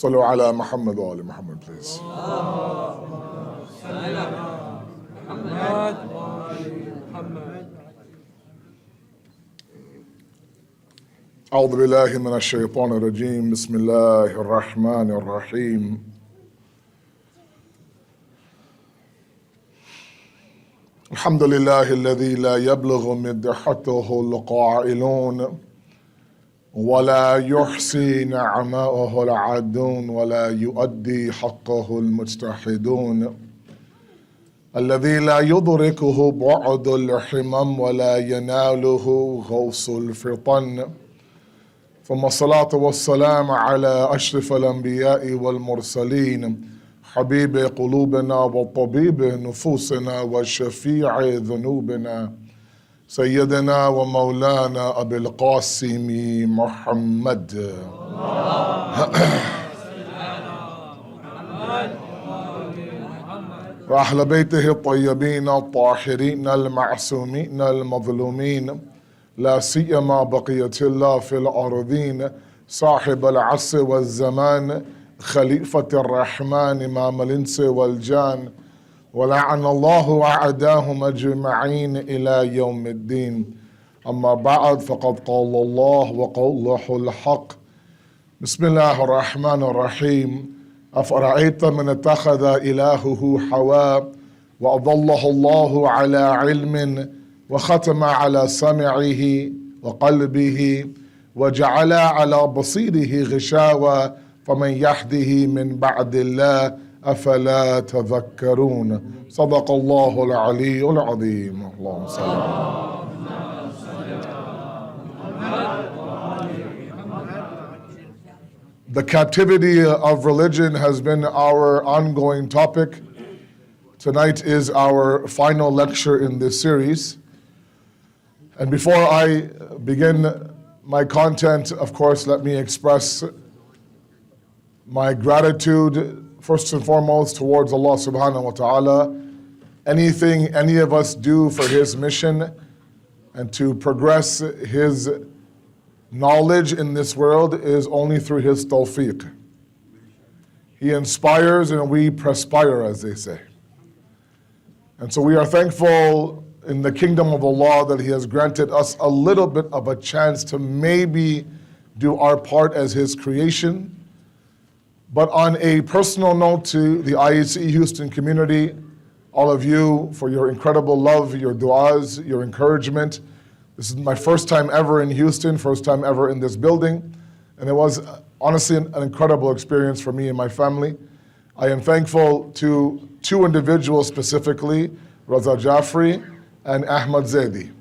Sallu ala Muhammad wa ali Muhammad, please. أعوذ بالله من الشيطان الرجيم بسم الله الرحمن الرحيم الحمد لله الذي لا يبلغ مدحته القائلون ولا يحصي نعماءه العادون ولا يؤدي حقه المجتهدون الذي لا يدركه بعد الحمم ولا يناله غوص الفطن ثم الصلاة والسلام على أشرف الأنبياء والمرسلين حبيب قلوبنا وطبيب نفوسنا وشفيع ذنوبنا سيدنا ومولانا أبي القاسم محمد وأهل بيته الطيبين الطاهرين المعصومين المظلومين لا سيما بقية الله في الأرضين صاحب العصر والزمان خليفة الرحمن إمام الإنس والجان ولعن الله أعداهم أجمعين إلى يوم الدين أما بعد فقد قال الله وقوله الحق بسم الله الرحمن الرحيم أفرأيت من اتخذ إلهه هواه وأضله الله على علم وختم على سمعه وقلبه وجعل على بصيره غشاوة فمن يهده من بعد الله أفلا تذكرون صدق الله العلي العظيم اللهم صل The captivity of religion has been our ongoing topic. Tonight is our final lecture in this series. And before I begin my content, of course, let me express my gratitude, first and foremost, towards Allah subhanahu wa ta'ala. Anything any of us do for His mission and to progress His knowledge in this world is only through His tawfiq. He inspires and we perspire, as they say. And so we are thankful in the kingdom of Allah that He has granted us a little bit of a chance to maybe do our part as His creation. But on a personal note to the IEC Houston community, all of you for your incredible love, your du'as, your encouragement. This is my first time ever in Houston, first time ever in this building. And it was honestly an incredible experience for me and my family. I am thankful to two individuals specifically, Raza Jafri and Ahmad Zaidi.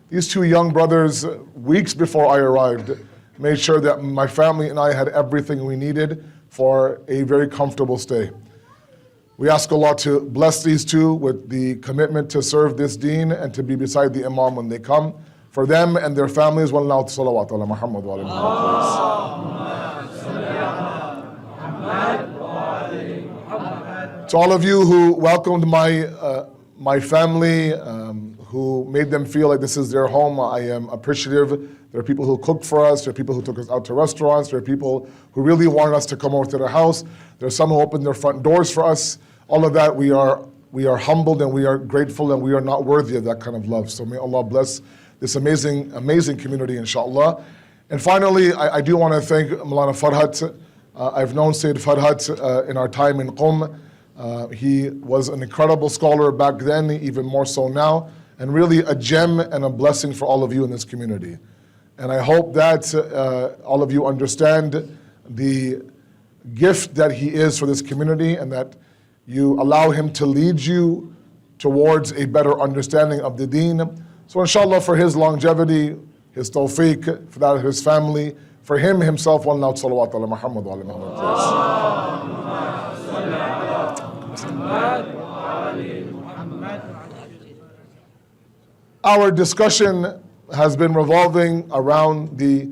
These two young brothers, weeks before I arrived, made sure that my family and I had everything we needed for a very comfortable stay. We ask Allah to bless these two with the commitment to serve this deen and to be beside the Imam when they come. For them and their families, wallahu salawat ala Muhammad wa ala Muhammad. To all of you who welcomed my family, who made them feel like this is their home, I am appreciative. There are people who cooked for us. There are people who took us out to restaurants. There are people who really wanted us to come over to their house. There are some who opened their front doors for us. All of that, we are humbled and we are grateful and we are not worthy of that kind of love. So may Allah bless this amazing, amazing community, inshallah. And finally, I do want to thank Moulana Farhat. I've known Sayyid Farhat in our time in Qum. He was an incredible scholar back then, even more so now, and really a gem and a blessing for all of you in this community. And I hope that all of you understand the gift that he is for this community and that you allow him to lead you towards a better understanding of the deen. So inshallah, for his longevity, his tawfiq, for that of his family, for him himself, one loud salawat ala Muhammad wa ala Muhammad. Our discussion has been revolving around the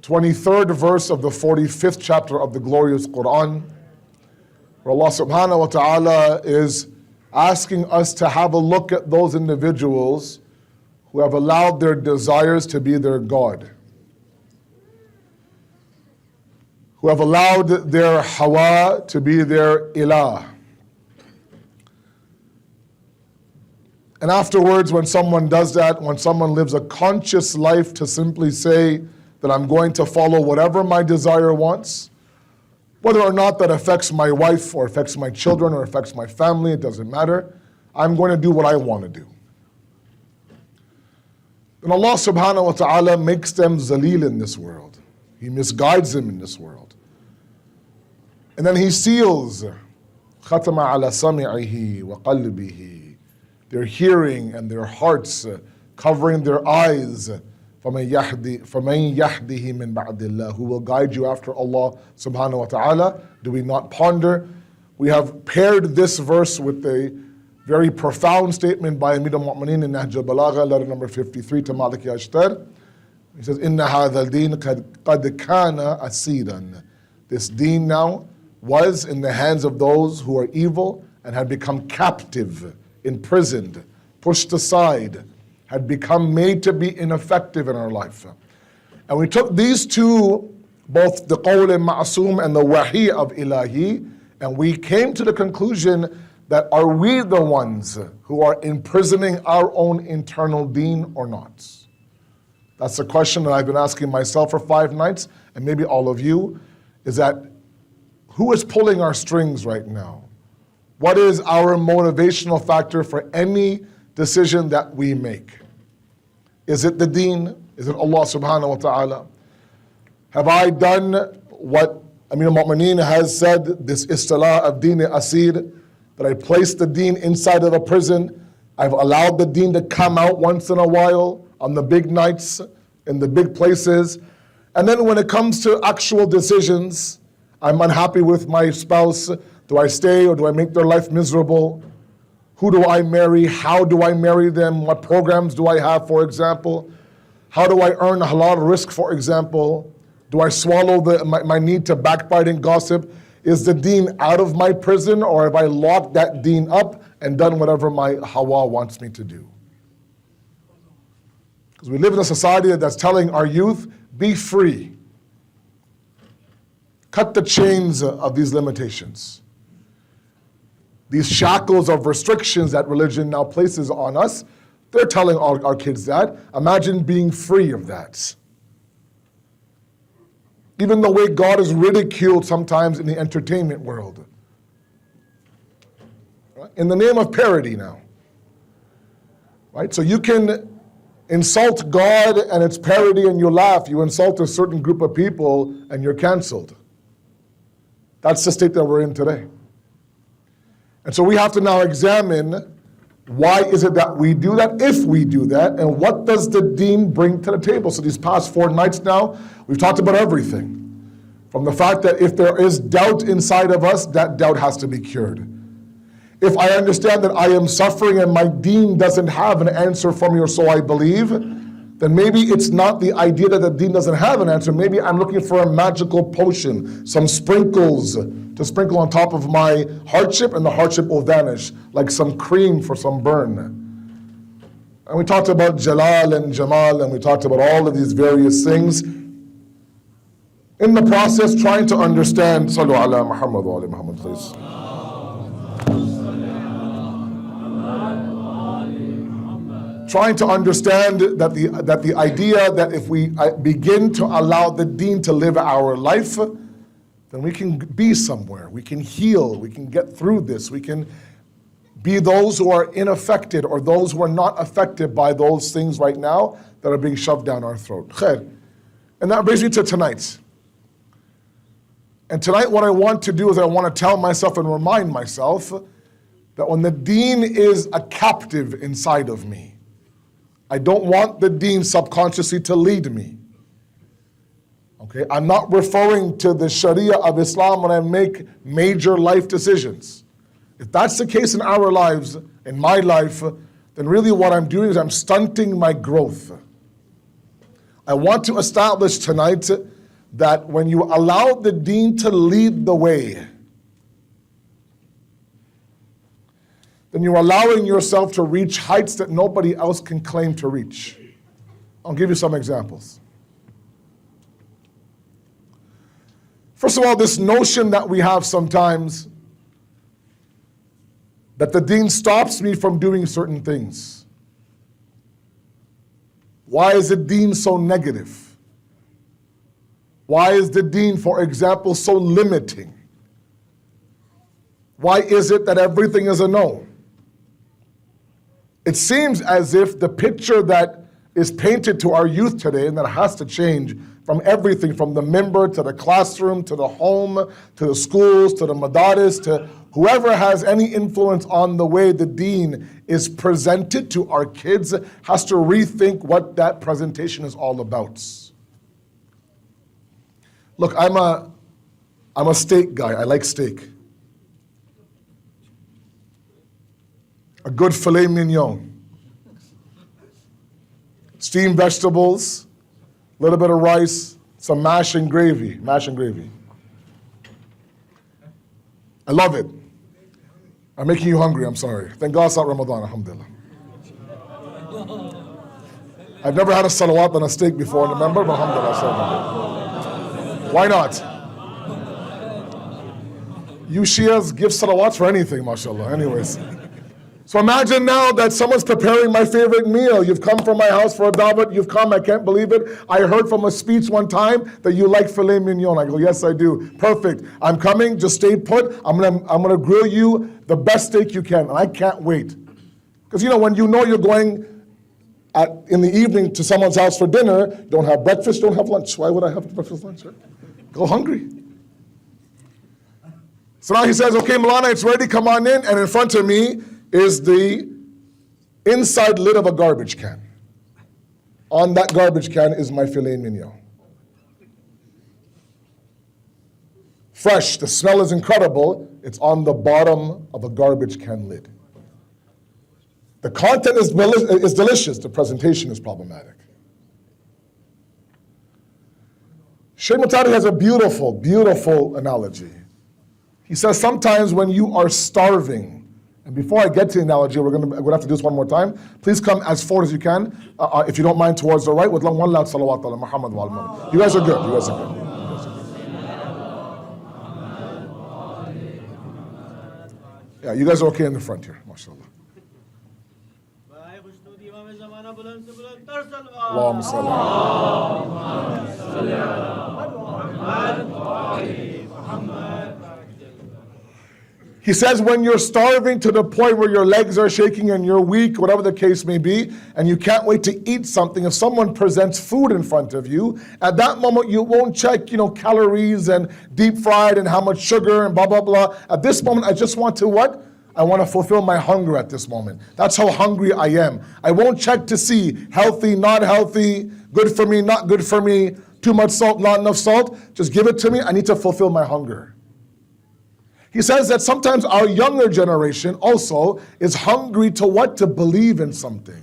23rd verse of the 45th chapter of the glorious Quran, where Allah subhanahu wa ta'ala is asking us to have a look at those individuals who have allowed their desires to be their God. who have allowed their hawa to be their ilah. And afterwards, when someone does that, when someone lives a conscious life to simply say that I'm going to follow whatever my desire wants, whether or not that affects my wife or affects my children or affects my family, it doesn't matter. I'm going to do what I want to do. And Allah subhanahu wa ta'ala makes them zaleel in this world. He misguides them in this world. And then He seals khatama ala sami'ihi wa qalbihi, their hearing and their hearts, covering their eyes. فَمَنْ يَهْدِهِ مِنْ بَعْدِ اللَّهِ, who will guide you after Allah subhanahu wa ta'ala. Do we not ponder? We have paired this verse with a very profound statement by Amir al-Mu'mineen in Nahj al-Balagha, letter number 53 to Maliki Ashtar. He says, إِنَّ هَذَا الدِّينَ قَدْ كَانَ أَسِيرًا. This deen now was in the hands of those who are evil and had become captive, imprisoned, pushed aside, had become made to be ineffective in our life. And we took these two, both the qawl al-ma'soom and the wahi of ilahi, and we came to the conclusion that are we the ones who are imprisoning our own internal deen or not? That's the question that I've been asking myself for 5 nights, and maybe all of you, is that who is pulling our strings right now? What is our motivational factor for any decision that we make? Is it the deen? Is it Allah subhanahu wa ta'ala? Have I done what Amir al-Mu'mineen has said, this istilah of deen asir, that I placed the deen inside of a prison? I've allowed the deen to come out once in a while on the big nights, in the big places. And then when it comes to actual decisions, I'm unhappy with my spouse. Do I stay or do I make their life miserable? Who do I marry? How do I marry them? What programs do I have, for example? How do I earn halal risk, for example? Do I swallow my need to backbite and gossip? Is the deen out of my prison, or have I locked that deen up and done whatever my hawa wants me to do? Because we live in a society that's telling our youth, be free. Cut the chains of these limitations. These shackles of restrictions that religion now places on us, they're telling our kids that. Imagine being free of that. Even the way God is ridiculed sometimes in the entertainment world. Right? In the name of parody now. Right? So you can insult God and it's parody and you laugh. You insult a certain group of people and you're canceled. That's the state that we're in today. And so we have to now examine, why is it that we do that, if we do that, and what does the deen bring to the table? So these past 4 nights now, we've talked about everything. From the fact that if there is doubt inside of us, that doubt has to be cured. If I understand that I am suffering and my deen doesn't have an answer for me, or so I believe, then maybe it's not the idea that the deen doesn't have an answer. Maybe I'm looking for a magical potion, some sprinkles to sprinkle on top of my hardship, and the hardship will vanish, like some cream for some burn. And we talked about Jalal and Jamal, and we talked about all of these various things. In the process, trying to understand, Sallu ala Muhammad wa ali Muhammad, please. Trying to understand that the idea that if we begin to allow the deen to live our life, then we can be somewhere, we can heal, we can get through this, we can be those who are unaffected or those who are not affected by those things right now that are being shoved down our throat. Khair. And that brings me to tonight. And tonight what I want to do is I want to tell myself and remind myself that when the deen is a captive inside of me, I don't want the deen subconsciously to lead me. Okay, I'm not referring to the Sharia of Islam when I make major life decisions. If that's the case in our lives, in my life, then really what I'm doing is I'm stunting my growth. I want to establish tonight that when you allow the deen to lead the way, then you're allowing yourself to reach heights that nobody else can claim to reach. I'll give you some examples. First of all, this notion that we have sometimes that the deen stops me from doing certain things. Why is the deen so negative? Why is the deen, for example, so limiting? Why is it that everything is a no? It seems as if the picture that is painted to our youth today, and that has to change, from everything from the minbar to the classroom to the home to the schools to the madaris to whoever has any influence on the way the deen is presented to our kids, has to rethink what that presentation is all about. Look, I'm a steak guy. I like steak. A good filet mignon. Steamed vegetables, a little bit of rice, some mash and gravy. I love it. I'm making you hungry, I'm sorry. Thank God it's not Ramadan, alhamdulillah. I've never had a salawat on a steak before, remember? But alhamdulillah. Why not? You Shias give salawats for anything, mashallah. Anyways. So imagine now that someone's preparing my favorite meal. You've come from my house for a dawat. You've come, I can't believe it. I heard from a speech one time that you like filet mignon. I go, yes, I do. Perfect. I'm coming, just stay put. I'm gonna grill you the best steak you can. And I can't wait. Because when you know you're going in the evening to someone's house for dinner, don't have breakfast, don't have lunch. Why would I have breakfast, lunch? Right? Go hungry. So now he says, okay, Moulana, it's ready, come on in. And in front of me is the inside lid of a garbage can. On that garbage can is my filet mignon. Fresh, the smell is incredible. It's on the bottom of a garbage can lid. The content is delicious, the presentation is problematic. Shaykh Mutari has a beautiful, beautiful analogy. He says sometimes when you are starving, and before I get to the analogy, we're going to have to do this one more time. Please come as forward as you can, if you don't mind, towards the right, with one loud salawat ala Muhammad wa al-Muhammad. You guys are good. Yeah, you guys are okay in the front here, mashallah. Allahumma salli ala He says when you're starving to the point where your legs are shaking and you're weak, whatever the case may be, and you can't wait to eat something, if someone presents food in front of you, at that moment you won't check, calories and deep fried and how much sugar and blah, blah, blah. At this moment, I just want to what? I want to fulfill my hunger at this moment. That's how hungry I am. I won't check to see healthy, not healthy, good for me, not good for me, too much salt, not enough salt. Just give it to me. I need to fulfill my hunger. He says that sometimes our younger generation also is hungry to what? To believe in something.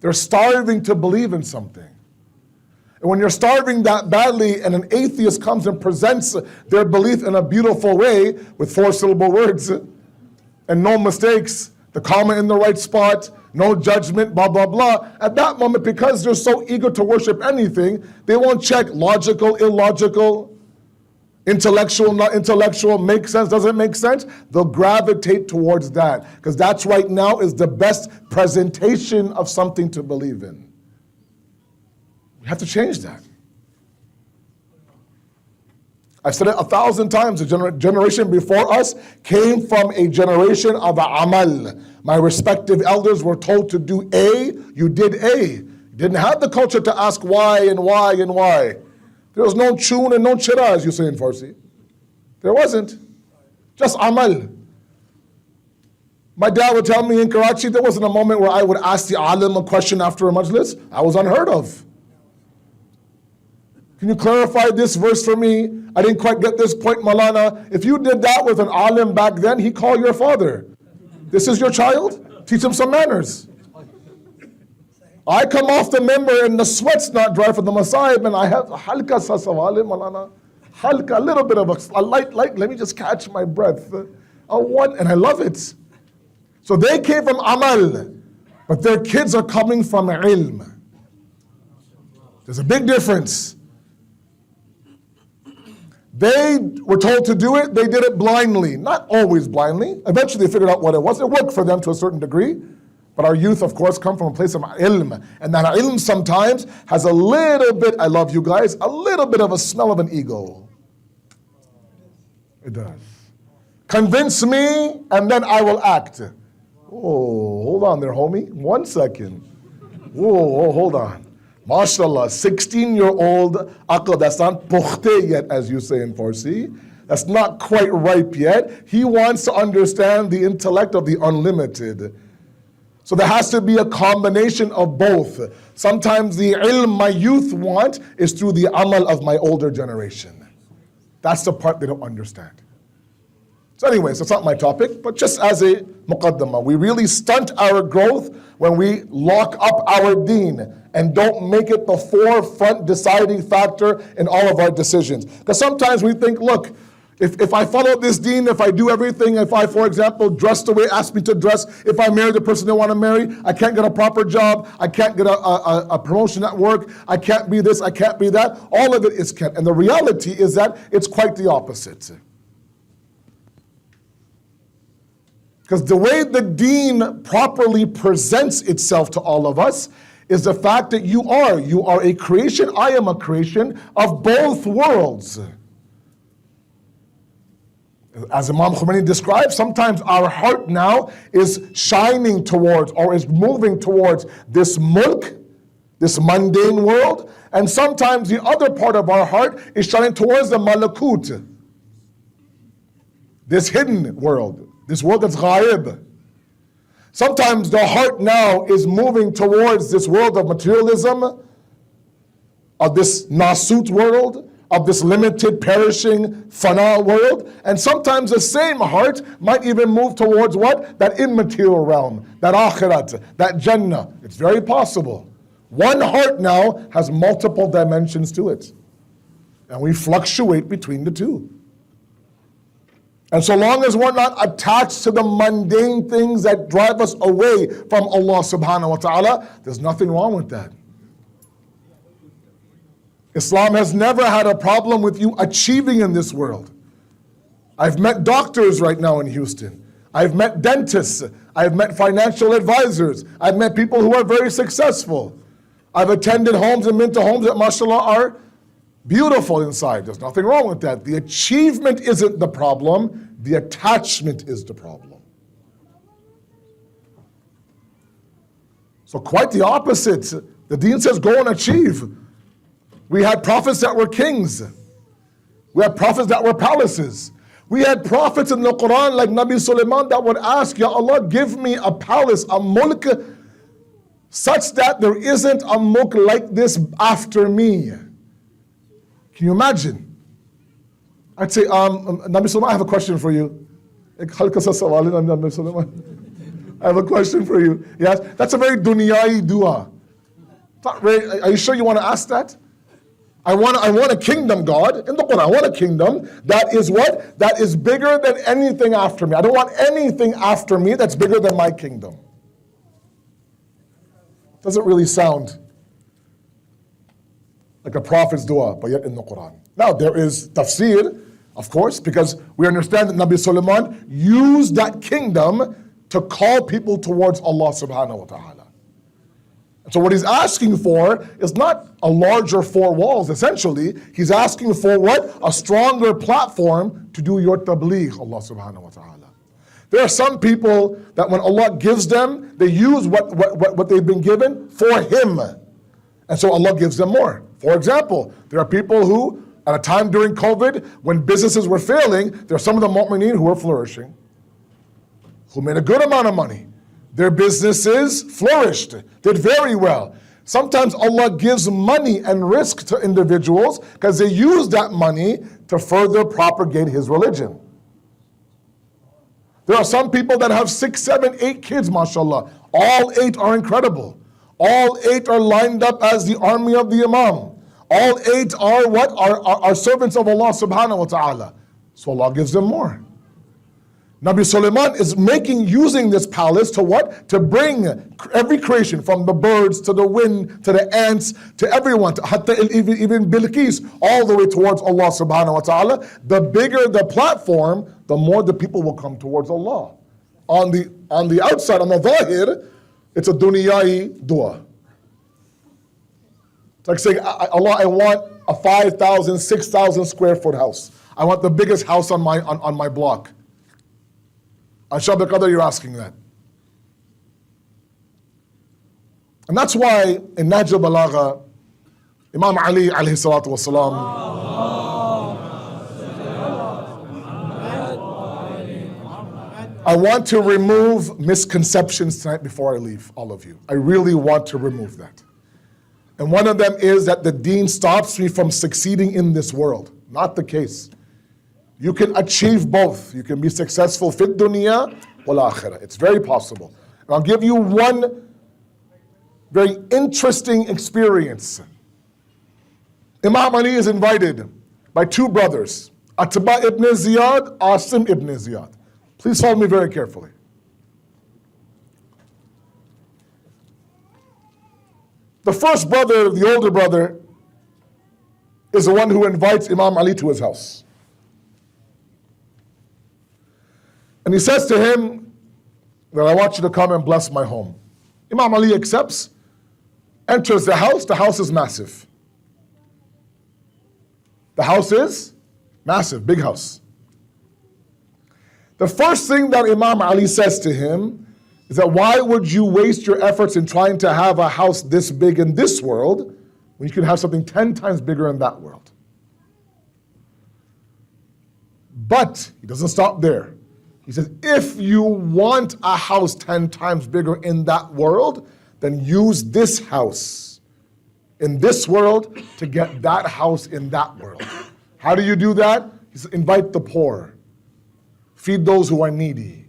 They're starving to believe in something. And when you're starving that badly and an atheist comes and presents their belief in a beautiful way with 4-syllable words and no mistakes, the comma in the right spot, no judgment, blah, blah, blah. At that moment, because they're so eager to worship anything, they won't check logical, illogical, intellectual, not intellectual, makes sense, doesn't make sense. They'll gravitate towards that because that's right now is the best presentation of something to believe in. We have to change that. I've said it 1,000 times. The generation before us came from a generation of amal. My respective elders were told to do A, you did A. You didn't have the culture to ask why and why and why. There was no chun and no chira, as you say in Farsi. There wasn't. Just amal. My dad would tell me in Karachi, there wasn't a moment where I would ask the alim a question after a majlis. I was unheard of. Can you clarify this verse for me? I didn't quite get this point, Moulana. If you did that with an alim back then, he'd call your father. This is your child? Teach him some manners. I come off the member and the sweat's not dry for the masayib and I have halka sa sawal, Moulana. Halka, a little bit of a light, let me just catch my breath. And I love it. So they came from amal, but their kids are coming from ilm. There's a big difference. They were told to do it, they did it blindly. Not always blindly. Eventually they figured out what it was. It worked for them to a certain degree. But our youth, of course, come from a place of ilm. And that ilm sometimes has a little bit, I love you guys, a little bit of a smell of an ego. It does. Convince me and then I will act. Oh, hold on there, homie. 1 second. Whoa, hold on. MashaAllah, 16-year-old aql, that's not pukhte yet, as you say in Farsi. That's not quite ripe yet. He wants to understand the intellect of the unlimited. So there has to be a combination of both. Sometimes the ilm my youth want is through the amal of my older generation. That's the part they don't understand. So anyways, that's not my topic, but just as a muqaddamah, we really stunt our growth when we lock up our deen and don't make it the forefront deciding factor in all of our decisions. Because sometimes we think, look, if I follow this deen, if I do everything, if I, for example, dress the way it asks me to dress, if I marry the person I want to marry, I can't get a proper job, I can't get a promotion at work, I can't be this, I can't be that. All of it is can't. And the reality is that it's quite the opposite. Because the way the deen properly presents itself to all of us is the fact that you are a creation, I am a creation of both worlds. As Imam Khomeini describes, sometimes our heart now is shining towards or is moving towards this mulk, this mundane world, and sometimes the other part of our heart is shining towards the malakut, this hidden world, this world that's ghaib. Sometimes the heart now is moving towards this world of materialism, of this nasut world, of this limited, perishing, fana world. And sometimes the same heart might even move towards what? That immaterial realm, that akhirat, that jannah. It's very possible. One heart now has multiple dimensions to it. And we fluctuate between the two. And so long as we're not attached to the mundane things that drive us away from Allah subhanahu wa ta'ala, there's nothing wrong with that. Islam has never had a problem with you achieving in this world. I've met doctors right now in Houston. I've met dentists. I've met financial advisors. I've met people who are very successful. I've attended homes and been to homes that, mashallah, are beautiful inside. There's nothing wrong with that. The achievement isn't the problem. The attachment is the problem. So quite the opposite. The deen says go and achieve. We had prophets that were kings. We had prophets that were palaces. We had prophets in the Quran like Nabi Sulaiman that would ask, Ya Allah, give me a palace, a mulk, such that there isn't a mulk like this after me. Can you imagine? I'd say, Nabi Sulaiman, I have a question for you. I have a question for you. Yes, that's a very dunyai dua. Are you sure you want to ask that? I want a kingdom, God, in the Quran. I want a kingdom that is what? That is bigger than anything after me. I don't want anything after me that's bigger than my kingdom. Doesn't really sound like a prophet's dua, but yet in the Quran. Now, there is tafsir, of course, because we understand that Nabi Sulaiman used that kingdom to call people towards Allah subhanahu wa ta'ala. So what he's asking for is not a larger four walls, essentially. He's asking for what? A stronger platform to do your tabligh, Allah subhanahu wa ta'ala. There are some people that when Allah gives them, they use what they've been given for Him. And so Allah gives them more. For example, there are people who, at a time during COVID, when businesses were failing, there are some of the mu'mineen who were flourishing, who made a good amount of money. Their businesses flourished, did very well. Sometimes Allah gives money and risk to individuals because they use that money to further propagate His religion. There are some people that have 6, 7, 8 kids, mashallah. All 8 are incredible. All 8 are lined up as the army of the Imam. All 8 are what? Are servants of Allah subhanahu wa ta'ala. So Allah gives them more. Nabi Sulaiman is using this palace to what? To bring every creation, from the birds to the wind to the ants to everyone, even Bilqis, all the way towards Allah subhanahu wa ta'ala. The bigger the platform, the more the people will come towards Allah. On the outside, on the zahir, it's a dunyai dua. It's like saying, Allah, I want a 5,000, 6,000 square foot house. I want the biggest house on my block. On Shab al-Qadr, you're asking that. And that's why in Nahj al-Balagha, Imam Ali alayhi salatu wasalam, I want to remove misconceptions tonight before I leave, all of you. I really want to remove that. And one of them is that the deen stops me from succeeding in this world. Not the case. You can achieve both. You can be successful fit dunya wal akhirah. It's very possible. And I'll give you one very interesting experience. Imam Ali is invited by two brothers, Atba ibn Ziyad, Asim ibn Ziyad. Please follow me very carefully. The first brother, the older brother, is the one who invites Imam Ali to his house. And he says to him that I want you to come and bless my home. Imam Ali accepts, enters the house is massive. The house is massive, big house. The first thing that Imam Ali says to him is that why would you waste your efforts in trying to have a house this big in this world when you could have something 10 times bigger in that world? But he doesn't stop there. He says, if you want a house 10 times bigger in that world, then use this house in this world to get that house in that world. How do you do that? He says, invite the poor. Feed those who are needy.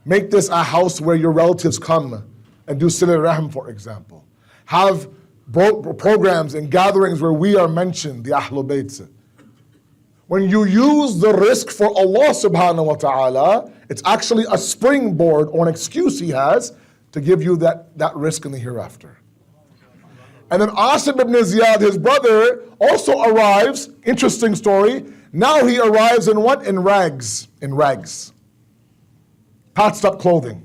Make this a house where your relatives come and do Sila Rahim, for example. Have programs and gatherings where we are mentioned, the Ahlul Bayt. When you use the risk for Allah subhanahu wa ta'ala, it's actually a springboard or an excuse he has to give you that risk in the hereafter. And then Asim ibn Ziyad, his brother, also arrives, interesting story. Now he arrives in what? In rags. Patched up clothing.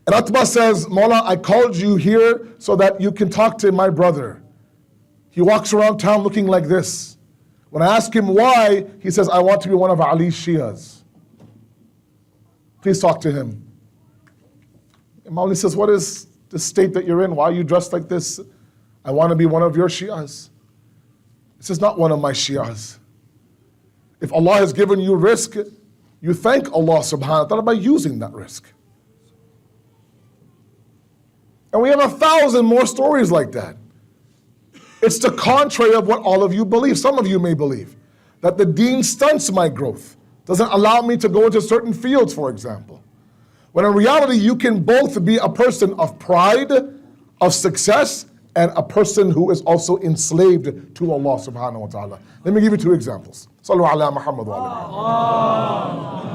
And Atba says, Mawla, I called you here so that you can talk to my brother. He walks around town looking like this. When I ask him why, he says, I want to be one of Ali's Shias. Please talk to him. Imam Ali says, what is the state that you're in? Why are you dressed like this? I want to be one of your Shias. This is not one of my Shias. If Allah has given you risk, you thank Allah subhanahu wa ta'ala by using that risk. And we have 1,000 more stories like that. It's the contrary of what all of you believe. Some of you may believe that the deen stunts my growth, doesn't allow me to go into certain fields, for example. When in reality, you can both be a person of pride, of success, and a person who is also enslaved to Allah subhanahu wa ta'ala. Let me give you two examples. Sallu ala Muhammad wa ala Muhammad.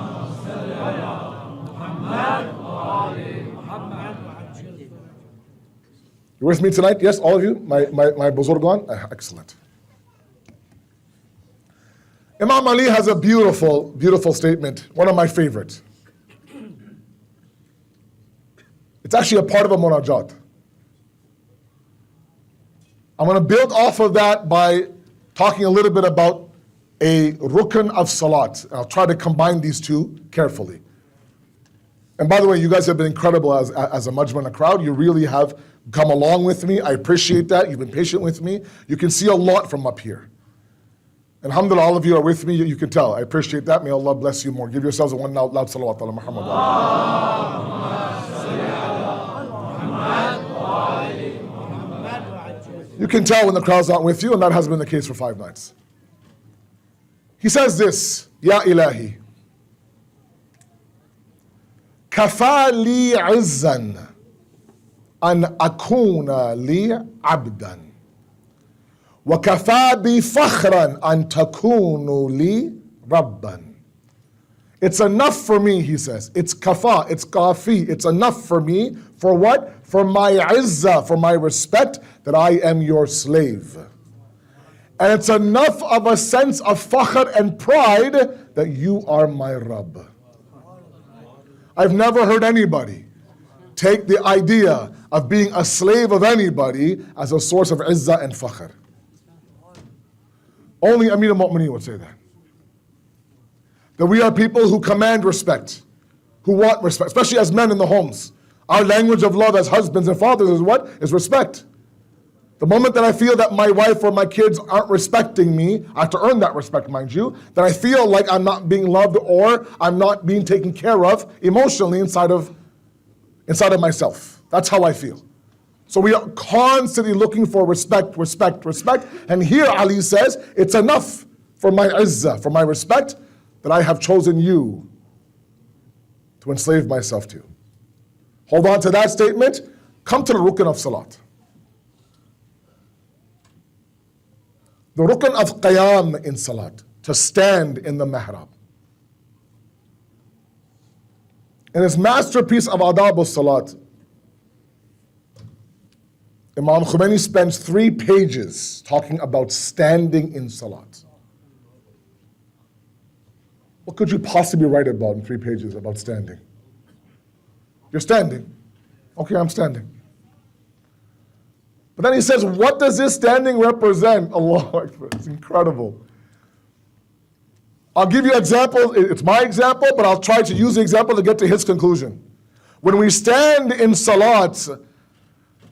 You with me tonight? Yes, all of you? My Buzurgan? Excellent. Imam Ali has a beautiful, beautiful statement, one of my favorites. It's actually a part of a munajat. I'm going to build off of that by talking a little bit about a rukn of salat. I'll try to combine these two carefully. And by the way, you guys have been incredible as a majma, a crowd. You really have come along with me. I appreciate that. You've been patient with me. You can see a lot from up here. And alhamdulillah, all of you are with me. You can tell. I appreciate that. May Allah bless you more. Give yourselves a one loud salawat ala Muhammad. You can tell when the crowd's not with you, and that has been the case for 5 nights. He says this, Ya Ilahi, kafa li izzan an akuna li abdan, wa kafa bi fakhran an takunu li rabban. It's enough for me, he says. It's kafa, it's kafi, it's enough for me. For what? For my izzah, for my respect, that I am your slave. And it's enough of a sense of fakhr and pride that you are my Rabb. I've never heard anybody take the idea of being a slave of anybody as a source of izzah and fakhr. Only Amir al-Mu'mineen would say that. That we are people who command respect, who want respect, especially as men in the homes. Our language of love as husbands and fathers is what? Is respect. The moment that I feel that my wife or my kids aren't respecting me, I have to earn that respect, mind you, that I feel like I'm not being loved or I'm not being taken care of emotionally inside of myself. That's how I feel. So we are constantly looking for respect, respect, respect. And here Ali says, it's enough for my izzah, for my respect, that I have chosen you to enslave myself to. Hold on to that statement. Come to the rukn of salat. The rukn of qiyam in salat, to stand in the mihrab. In his masterpiece of adab al-salat, Imam Khomeini spends 3 pages talking about standing in salat. What could you possibly write about in 3 pages about standing? You're standing. Okay, I'm standing. But then he says, what does this standing represent? Allahu Akbar, it's incredible. I'll give you examples. It's my example, but I'll try to use the example to get to his conclusion. When we stand in salat,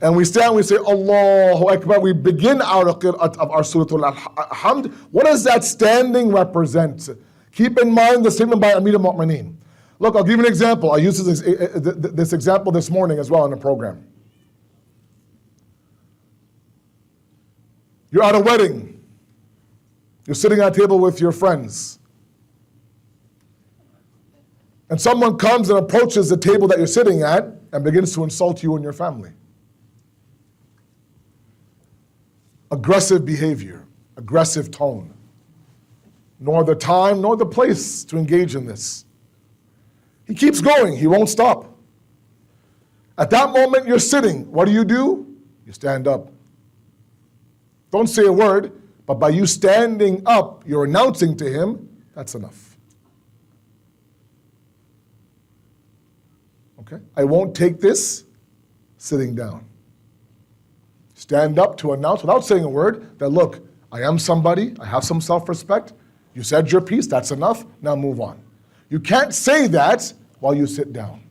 and we stand, we say, Allahu Akbar, we begin our qira'at of our Surah Al-Hamd. What does that standing represent? Keep in mind the statement by Amir al-Mu'mineen. Look, I'll give you an example. I used this example this morning as well in the program. You're at a wedding. You're sitting at a table with your friends. And someone comes and approaches the table that you're sitting at and begins to insult you and your family. Aggressive behavior, aggressive tone. Nor the time, nor the place to engage in this. He keeps going, he won't stop. At that moment you're sitting, what do? You stand up. Don't say a word, but by you standing up, you're announcing to him, that's enough. Okay? I won't take this sitting down. Stand up to announce, without saying a word, that look, I am somebody, I have some self-respect, you said your piece, that's enough, now move on. You can't say that while you sit down.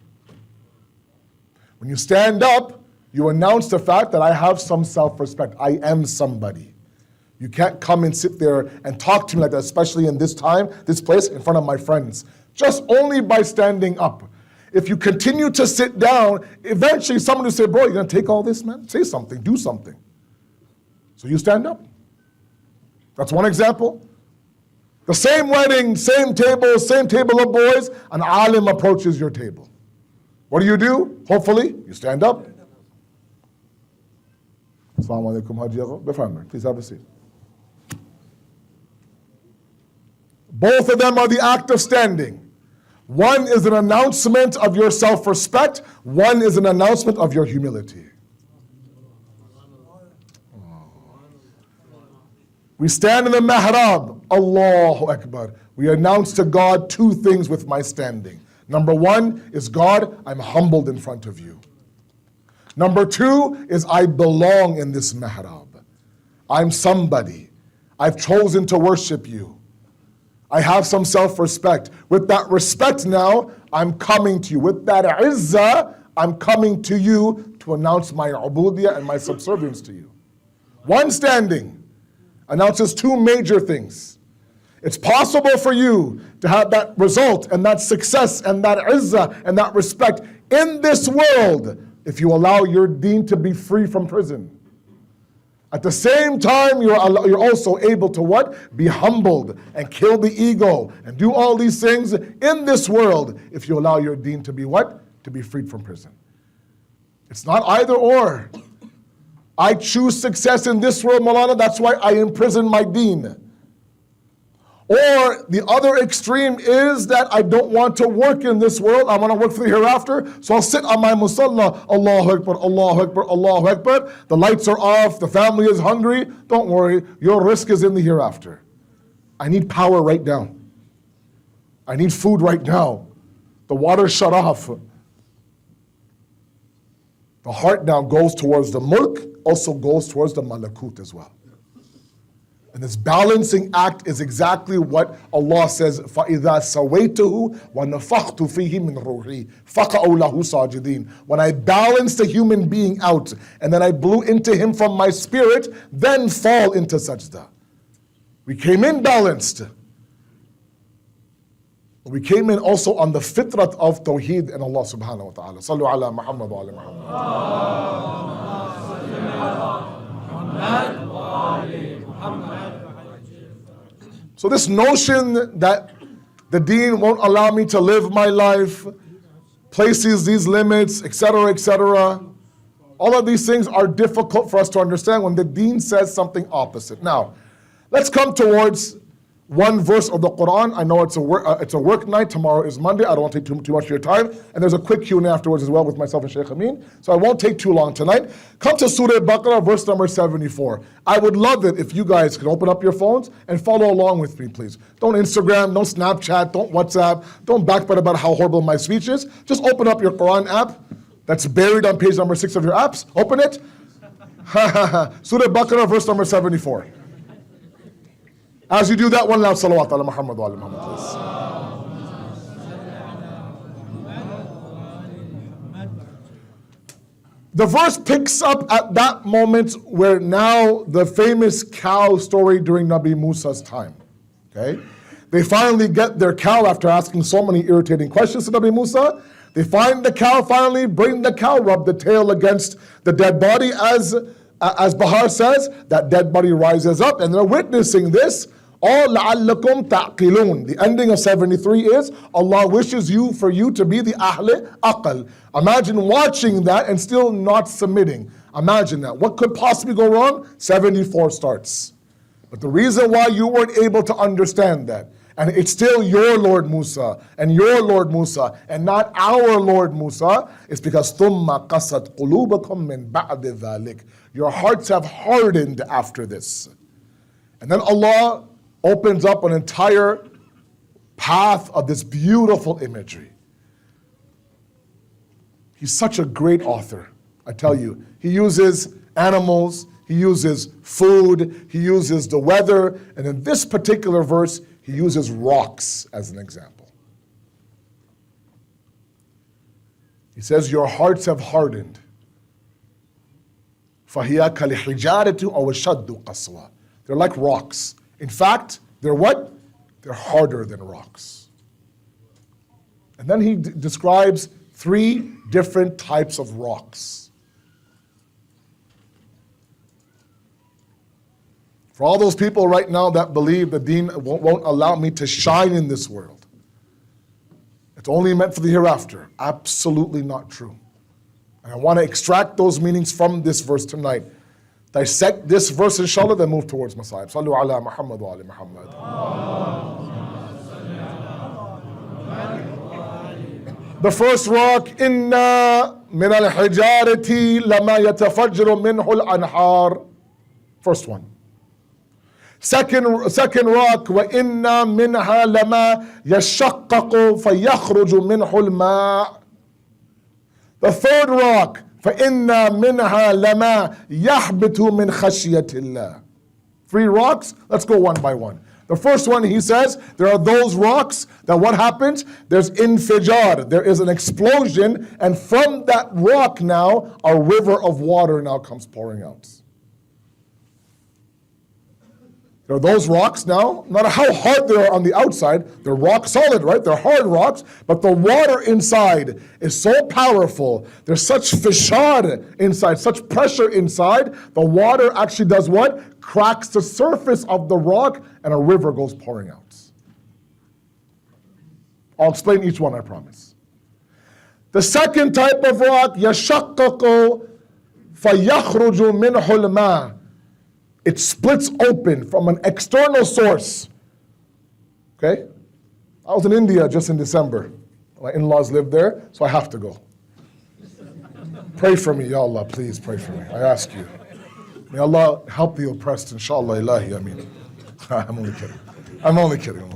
When you stand up, you announce the fact that I have some self-respect. I am somebody. You can't come and sit there and talk to me like that, especially in this time, this place, in front of my friends. Just only by standing up. If you continue to sit down, eventually someone will say, bro, you're going to take all this, man? Say something, do something. So you stand up. That's one example. The same wedding, same table of boys, an alim approaches your table. What do? Hopefully, you stand up. Assalamu alaikum, Haji Agha. Please have a seat. Both of them are the act of standing. One is an announcement of your self-respect. One is an announcement of your humility. We stand in the mihrab, Allahu Akbar. We announce to God 2 things with my standing. Number 1 is, God, I'm humbled in front of you. Number 2 is, I belong in this mihrab. I'm somebody. I've chosen to worship you. I have some self-respect. With that respect now, I'm coming to you. With that izzah, I'm coming to you to announce my ubudiyah and my subservience to you. One standing announces 2 major things. It's possible for you to have that result and that success and that izzah and that respect in this world if you allow your deen to be free from prison. At the same time, you're also able to what? Be humbled and kill the ego and do all these things in this world if you allow your deen to be what? To be freed from prison. It's not either or. I choose success in this world, Moulana, that's why I imprison my deen. Or the other extreme is that I don't want to work in this world. I want to work for the hereafter. So I'll sit on my musalla. Allahu Akbar, Allahu Akbar, Allahu Akbar. The lights are off. The family is hungry. Don't worry. Your risk is in the hereafter. I need power right now. I need food right now. The water's shut off. The heart now goes towards the mulk, also goes towards the malakut as well. And this balancing act is exactly what Allah says, فَإِذَا سَوَيْتُهُ وَنَفَخْتُ فِيهِ مِنْ رُوحِي فَقَعُوا لَهُ سَاجِدِينَ. When I balanced the human being out, and then I blew into him from my spirit, then fall into sajda. We came in balanced. We came in also on the fitrat of Tawheed and Allah subhanahu wa ta'ala. Sallu ala Muhammad wa ala Muhammad. So this notion that the deen won't allow me to live my life, places these limits, etc., all of these things are difficult for us to understand when the deen says something opposite. Now, let's come towards one verse of the Quran. I know it's a work night. Tomorrow is Monday. I don't want to take too much of your time. And there's a quick Q&A afterwards as well with myself and Sheikh Amin. So I won't take too long tonight. Come to Surah Baqarah, verse number 74. I would love it if you guys could open up your phones and follow along with me, please. Don't Instagram, don't Snapchat, don't WhatsApp, don't backbite about how horrible my speech is. Just open up your Quran app that's buried on page number 6 of your apps. Open it. Surah Baqarah, verse number 74. As you do that, one loud salawat ala Muhammad wa ala Muhammad, please. The verse picks up at that moment where now the famous cow story during Nabi Musa's time. Okay? They finally get their cow after asking so many irritating questions to Nabi Musa. They find the cow, finally bring the cow, rub the tail against the dead body. As Bahar says, that dead body rises up and they're witnessing this. All لَعَلَّكُمْ تَعْقِلُونَ. The ending of 73 is, Allah wishes for you to be the Ahle Aql. Imagine watching that and still not submitting. Imagine that. What could possibly go wrong? 74 starts. But the reason why you weren't able to understand that, and it's still your Lord Musa, and your Lord Musa, and not our Lord Musa, is because ثُمَّ قَسَتْ قُلُوبَكُمْ مِنْ بَعْدِ ذَلِكَ. Your hearts have hardened after this. And then Allah opens up an entire path of this beautiful imagery. He's such a great author, I tell you. He uses animals, he uses food, he uses the weather, and in this particular verse, he uses rocks as an example. He says, your hearts have hardened. فَهِيَ كَالْحِجَارَةِ أَوْ أَشَدُّ قَسْوَةً. They're like rocks. In fact, they're what? They're harder than rocks. And then he describes 3 different types of rocks. For all those people right now that believe the deen won't allow me to shine in this world, it's only meant for the hereafter. Absolutely not true. And I want to extract those meanings from this verse tonight. Dissect this verse, inshallah, then move towards Masayib. Sallu ala Muhammad wa ala Muhammad. The first rock, inna min al-hijarati lama yatafajjaru minhu al-anhar. First one. Second rock, wa inna minha lama yashaqqaqu fayakhruju minhu al-ma'. The third rock, فَإِنَّ مِنْهَا لَمَا يَحْبِتُ مِنْ خَشْيَةِ اللَّهِ. 3 rocks, let's go one by one. The first one, he says, there are those rocks that what happens? There's infijar, there is an explosion, and from that rock now, a river of water now comes pouring out. There are those rocks now, no matter how hard they are on the outside, they're rock solid, right? They're hard rocks, but the water inside is so powerful. There's such fishar inside, such pressure inside. The water actually does what? Cracks the surface of the rock and a river goes pouring out. I'll explain each one, I promise. The second type of rock, يَشَقَّقُ فَيَخْرُجُ مِنْهُ الْمَاءِ. It splits open from an external source. Okay? I was in India just in December. My in-laws live there, so I have to go. Pray for me, Ya Allah, please pray for me. I ask you. May Allah help the oppressed, inshallah, ilahi, ameen. I'm only kidding.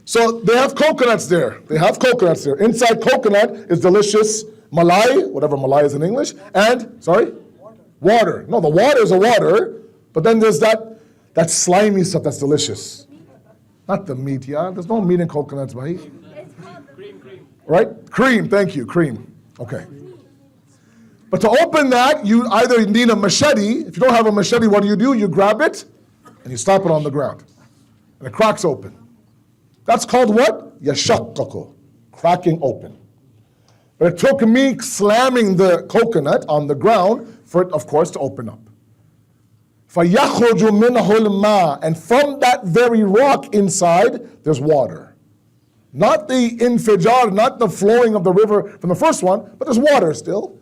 So they have coconuts there. Inside coconut is delicious malai, whatever malai is in English, and, water. No, the water is a water, but then there's that slimy stuff that's delicious. Not the meat, yeah? There's no meat in coconuts, right? Cream. Right? Cream, thank you, cream. Okay. But to open that, you either need a machete. If you don't have a machete, what do? You grab it, and you slap it on the ground. And it cracks open. That's called what? Yashaqqaqu, cracking open. But it took me slamming the coconut on the ground for it, of course, to open up. فَيَخْرُجُ مِنْهُ الْمَاءُ, and from that very rock inside, there's water. Not the infijar, not the flowing of the river from the first one, but there's water still.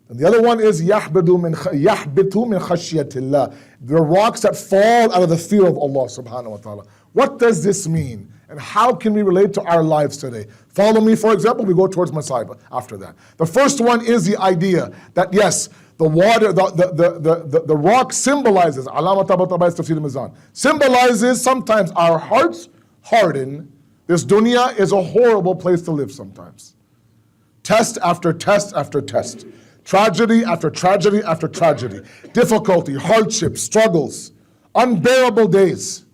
And the other one is يَحْبِتُ مِنْ خَشْيَةِ اللَّهِ, the rocks that fall out of the fear of Allah subhanahu wa ta'ala. What does this mean? And how can we relate to our lives today? Follow me, for example, we go towards Masaiba after that. The first one is the idea that yes, the water, the rock symbolizes, symbolizes sometimes our hearts harden. This dunya is a horrible place to live sometimes. Test after test after test. Tragedy after tragedy after tragedy. Difficulty, hardship, struggles, unbearable days.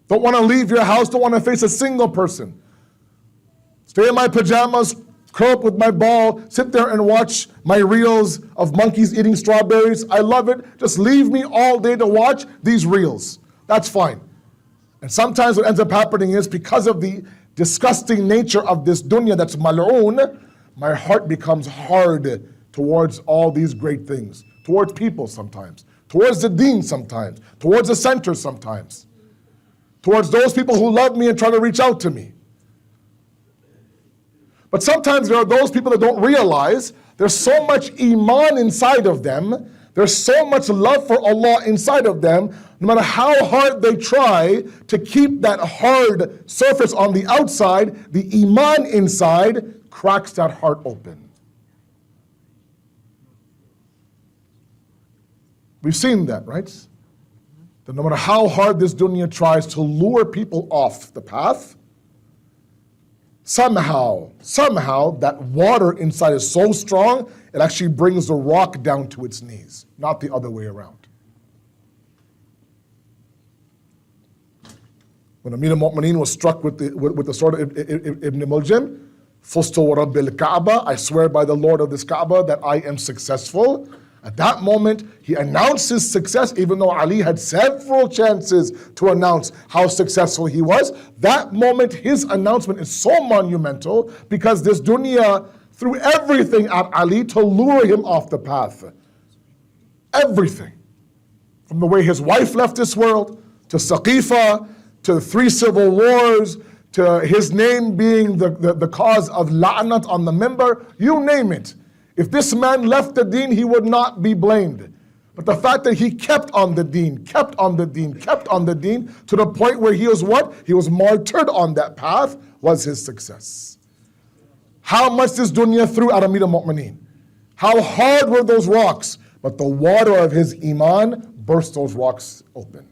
Don't want to leave your house, don't want to face a single person. Stay in my pajamas, curl up with my ball, sit there and watch my reels of monkeys eating strawberries. I love it. Just leave me all day to watch these reels. That's fine. And sometimes what ends up happening is because of the disgusting nature of this dunya that's mal'oon, my heart becomes hard towards all these great things. Towards people sometimes. Towards the deen sometimes. Towards the center sometimes. Towards those people who love me and try to reach out to me. But sometimes there are those people that don't realize there's so much iman inside of them, there's so much love for Allah inside of them, no matter how hard they try to keep that hard surface on the outside, the iman inside cracks that heart open. We've seen that, right? That no matter how hard this dunya tries to lure people off the path, somehow that water inside is so strong, it actually brings the rock down to its knees, not the other way around. When Amir al-Mu'mineen was struck with the sword of Ibn Muljim, Fustu wa Rabbil Kaaba, I swear by the Lord of this Kaaba that I am successful. At that moment, he announced his success, even though Ali had several chances to announce how successful he was. That moment, his announcement is so monumental because this dunya threw everything at Ali to lure him off the path. Everything. From the way his wife left this world, to Saqifa, to 3 civil wars, to his name being the cause of la'nat on the minbar, you name it. If this man left the deen, he would not be blamed. But the fact that he kept on the deen, kept on the deen, kept on the deen, to the point where he was what? He was martyred on that path, was his success. How much this dunya threw at Amir al-Mu'mineen. How hard were those rocks? But the water of his iman burst those rocks open.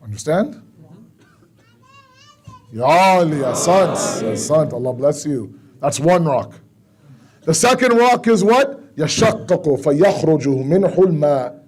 Understand? Ya Ali, Asad, Allah bless you. That's one rock. The second rock is what? يَشَقَّقُ فَيَخْرُجُ مِنْهُ الْمَاءُ.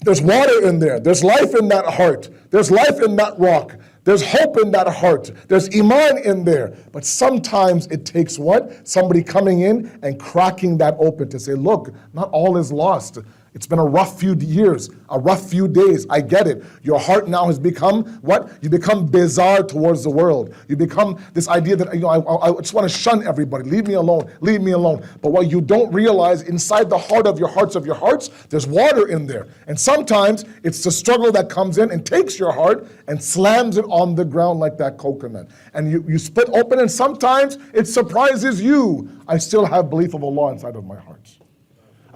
There's water in there. There's life in that heart. There's life in that rock. There's hope in that heart. There's iman in there. But sometimes it takes what? Somebody coming in and cracking that open to say, look, not all is lost. It's been a rough few years, a rough few days. I get it. Your heart now has become what? You become bizarre towards the world. You become this idea that, I just want to shun everybody. Leave me alone. Leave me alone. But what you don't realize, inside the heart of your hearts, there's water in there. And sometimes it's the struggle that comes in and takes your heart and slams it on the ground like that coconut. And you split open, and sometimes it surprises you. I still have belief of Allah inside of my heart.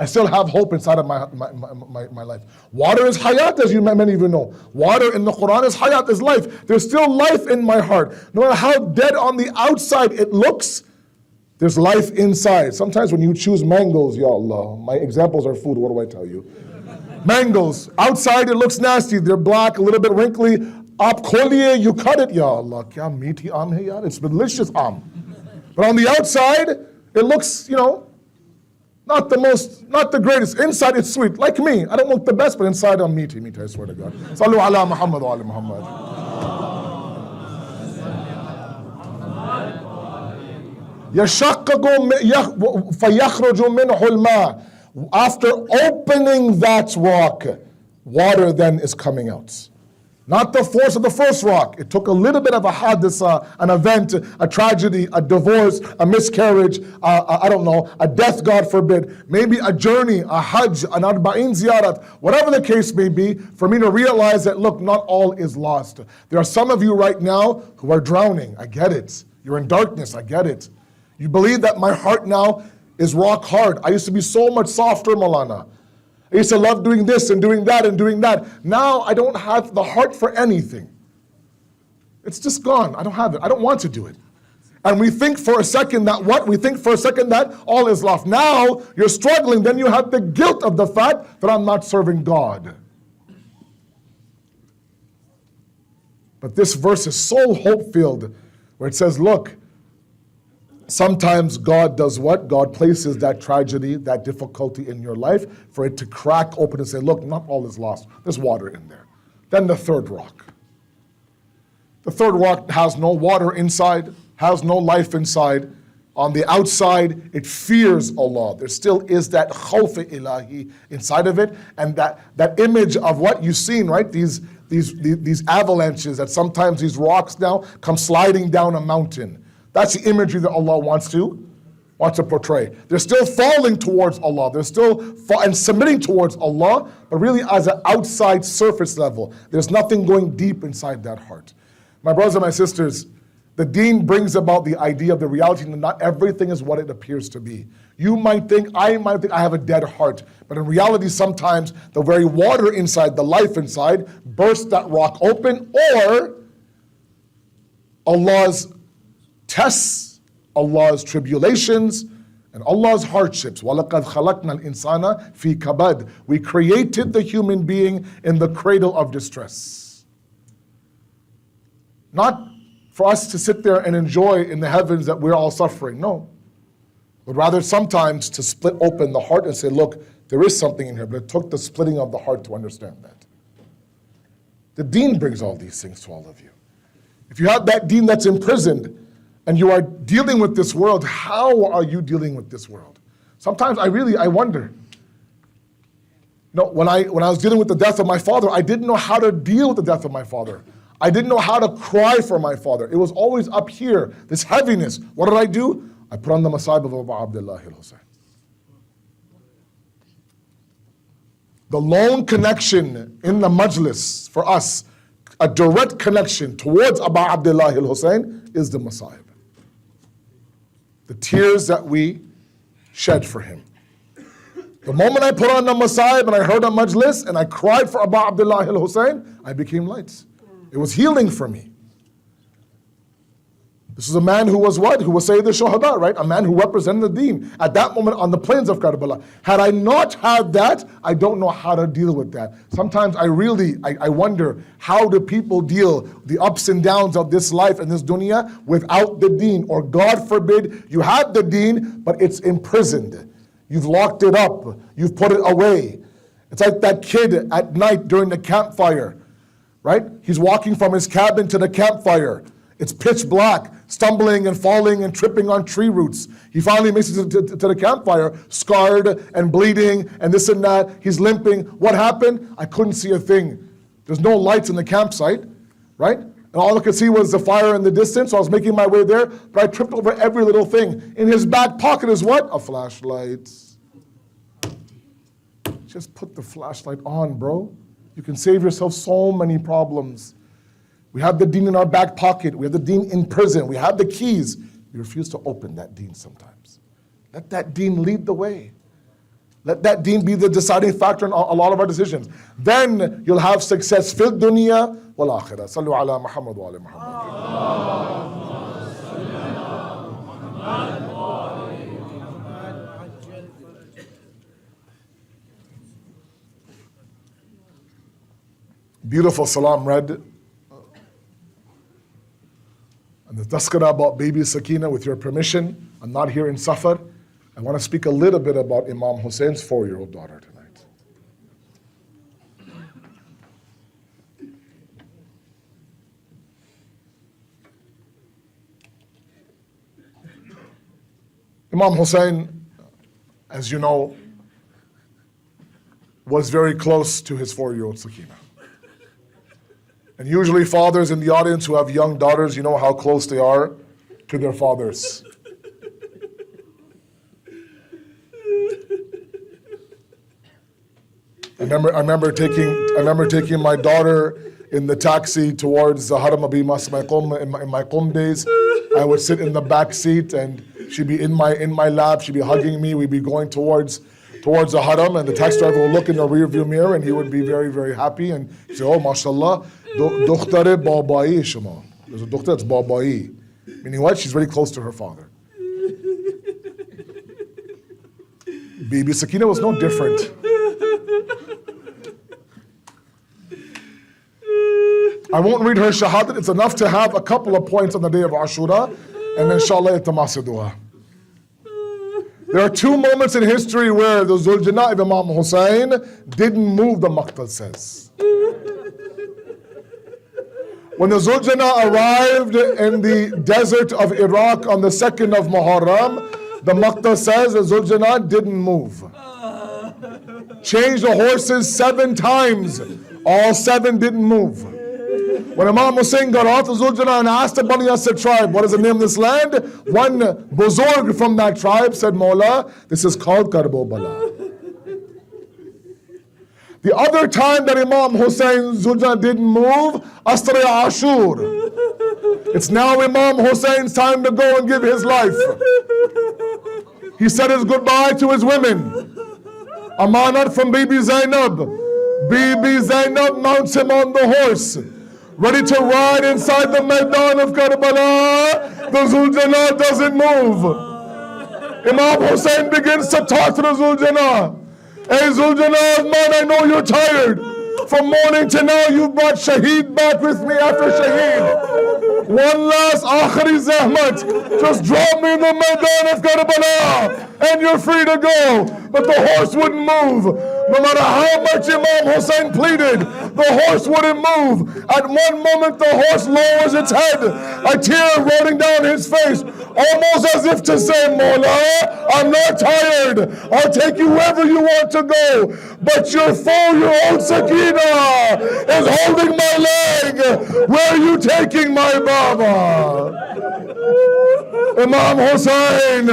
I still have hope inside of my life. Water is hayat, as you many of you know. Water in the Quran is hayat, is life. There's still life in my heart. No matter how dead on the outside it looks, there's life inside. Sometimes when you choose mangoes, ya Allah, my examples are food, what do I tell you? Mangoes, outside it looks nasty. They're black, a little bit wrinkly. Aap kholiye, you cut it, ya Allah. Kya meaty aam hai yaar? It's delicious aam. But on the outside, it looks, not the greatest. Inside it's sweet. Like me, I don't look the best, but inside I'm meaty, I swear to God. Sallu ala Muhammad wa ala Muhammad. فَيَخْرُجُ مِنْهُ الْمَاءُ. After opening that rock, water then is coming out. Not the force of the first rock. It took a little bit of a haditha, an event, a tragedy, a divorce, a miscarriage, I don't know, a death, God forbid, maybe a journey, a hajj, an arba'in ziyarat, whatever the case may be, for me to realize that, look, not all is lost. There are some of you right now who are drowning. I get it. You're in darkness. I get it. You believe that my heart now is rock hard. I used to be so much softer, Moulana. I used to love doing this and doing that and doing that. Now I don't have the heart for anything. It's just gone. I don't have it. I don't want to do it. And we think for a second that what? We think for a second that all is lost. Now you're struggling. Then you have the guilt of the fact that I'm not serving God. But this verse is so hope-filled where it says, look, sometimes God does what? God places that tragedy, that difficulty in your life for it to crack open and say, look, not all is lost. There's water in there. Then the third rock. The third rock has no water inside, has no life inside. On the outside, it fears Allah. There still is that khawf ilahi inside of it, and that image of what you've seen, right? These avalanches, that sometimes these rocks now come sliding down a mountain. That's the imagery that Allah wants to portray. They're still falling towards Allah. They're still and submitting towards Allah, but really as an outside surface level. There's nothing going deep inside that heart. My brothers and my sisters, the deen brings about the idea of the reality that not everything is what it appears to be. You might think, I have a dead heart, but in reality sometimes the very water inside, the life inside, bursts that rock open, or Allah's tests, Allah's tribulations, and Allah's hardships. وَلَقَدْ خَلَقْنَا الْإِنسَانَ فِي كَبَدٍ. We created the human being in the cradle of distress. Not for us to sit there and enjoy in the heavens that we're all suffering, no. But rather sometimes to split open the heart and say, look, there is something in here, but it took the splitting of the heart to understand that. The deen brings all these things to all of you. If you have that deen that's imprisoned, and you are dealing with this world, how are you dealing with this world? Sometimes I wonder. When I was dealing with the death of my father, I didn't know how to deal with the death of my father. I didn't know how to cry for my father. It was always up here, this heaviness. What did I do? I put on the masayib of Abu Abdullah al-Hussein. The lone connection in the majlis for us, a direct connection towards Abu Abdullah al-Hussein, is the masayib. The tears that we shed for him. The moment I put on the masayib and I heard a majlis and I cried for Abu Abdullah al-Hussein, I became light. It was healing for me. This is a man who was what? Who was Sayyid al-Shuhada, right? A man who represented the deen at that moment on the plains of Karbala. Had I not had that, I don't know how to deal with that. Sometimes I wonder, how do people deal the ups and downs of this life and this dunya without the deen? Or God forbid, you have the deen, but it's imprisoned. You've locked it up. You've put it away. It's like that kid at night during the campfire, right? He's walking from his cabin to the campfire. It's pitch black, stumbling and falling and tripping on tree roots. He finally makes it to the campfire, scarred and bleeding and this and that. He's limping. What happened? I couldn't see a thing. There's no lights in the campsite, right? And all I could see was the fire in the distance, so I was making my way there, but I tripped over every little thing. In his back pocket is what? A flashlight. Just put the flashlight on, bro. You can save yourself so many problems. We have the deen in our back pocket. We have the deen in prison. We have the keys. We refuse to open that deen sometimes. Let that deen lead the way. Let that deen be the deciding factor in a lot of our decisions. Then you'll have success fil dunya wal akhirah. Sallu ala Muhammad wa ala Muhammad. Beautiful salam read. And the tazkirah about baby Sakina, with your permission. I'm not here in Safar. I want to speak a little bit about Imam Hussein's 4-year-old daughter tonight. Imam Hussein, as you know, was very close to his 4-year-old Sakina. And usually fathers in the audience who have young daughters, you know how close they are to their fathers. I remember taking my daughter in the taxi towards the Haram Abi Mas in my Qum days. I would sit in the back seat and she'd be in my lap, she'd be hugging me, we'd be going towards the Haram, and the taxi driver would look in the rear view mirror and he would be very, very happy and he'd say, oh, mashallah, dokhtare babai shama. There's a dokhtar, it's babai. Meaning what? She's very close to her father. Baby Sakina was no different. I won't read her shahadat. It's enough to have a couple of points on the day of Ashura, and inshallah itamas dua. There are 2 moments in history where the Zuljana of Imam Hussein didn't move, the Maqtal says. When the Zuljana arrived in the desert of Iraq on the 2nd of Muharram, the Maqtal says the Zuljana didn't move. Changed the horses 7 times. All 7 didn't move. When Imam Hussein got off the Zuljana and asked the Bani Asad tribe, what is the name of this land? One Buzurg from that tribe said, Mawla, this is called Karbala. The other time that Imam Hussein Zuljana didn't move, Asr Ashur. It's now Imam Hussein's time to go and give his life. He said his goodbye to his women. Amanat from Bibi Zainab. Bibi Zainab mounts him on the horse, ready to ride inside the Maidan of Karbala. The Zuljana doesn't move. Imam Hussein begins to talk to the Zuljana. Hey Zuljana, man, I know you're tired. From morning to now, you brought Shaheed back with me after Shaheed. One last Akhari Zahmat. Just drop me in the Maidan of Karbala and you're free to go. But the horse wouldn't move. No matter how much Imam Hussein pleaded, the horse wouldn't move. At one moment, the horse lowers its head, a tear rolling down his face, almost as if to say, Mawla, I'm not tired. I'll take you wherever you want to go. But your 4-year-old Sakina is holding my leg. Where are you taking my Baba? Imam Hussein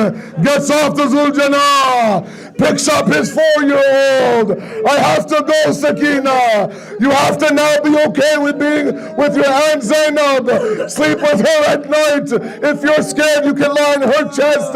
gets off the Zuljana, picks up his 4-year-old. I have to go, Sakina. You have to now be okay with being with your Aunt Zainab. Sleep with her at night. If you're scared, you can lie on her chest.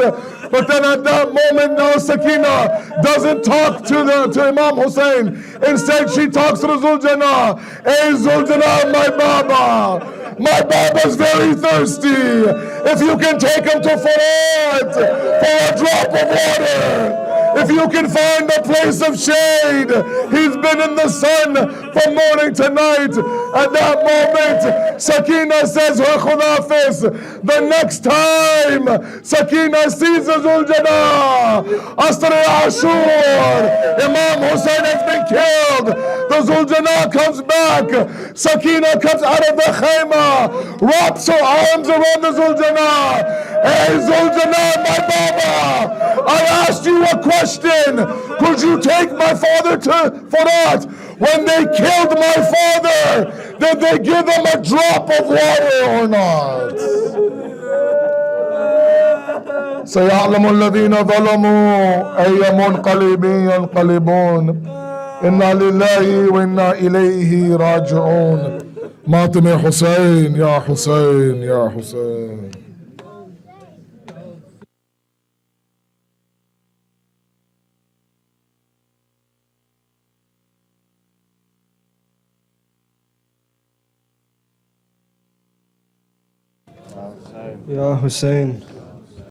But then at that moment, now Sakina doesn't talk to Imam Hussein. Instead, she talks to the Zuljana. Hey, Zuljana, my Baba. My Baba's very thirsty. If you can take him to Furat for a drop of water. If you can find a place of shade. He's been in the sun from morning to night. At that moment, Sakina says her Khudafis. The next time Sakina sees the Zuljana, Asr Ashur, Imam Hussein has been killed. The Zuljana comes back. Sakina comes out of the khayma, wraps her arms around the Zuljana. Hey Zuljana, my Baba, I asked you a question. Could you take my father to Furat? When they killed my father, did they give him a drop of water or not? سيعلم الذين ظلموا أي منقلب ينقلبون إنا لله وإنا إليه راجعون. ماتم يا حسين يا حسين يا حسين. Ya Hussein,